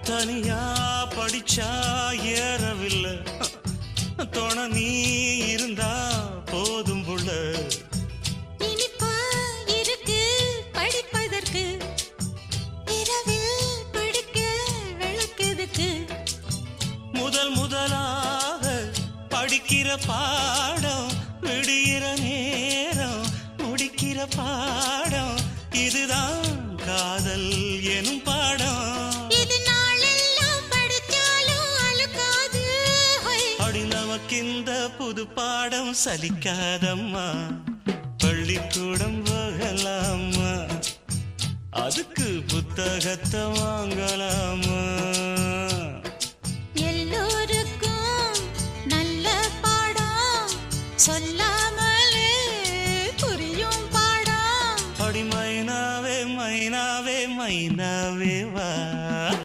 தனியா படிச்சா ஏறவில்லை துணை நீ இருந்தா போதும் புள்ள இனிப்பா இருக்கு படிப்பதற்கு இரவில் படிக்க விளக்குதுக்கு முதலாக படிக்கிற பாடம் விடுகிற நேரம் முடிக்கிற பாடம் இதுதான் காதல் எனும் பாடம் இந்த புது பாடம் சலிக்காதம்மா பள்ளிக்கூடம் போகலாமா அதுக்கு புத்தகத்தை வாங்கலாம்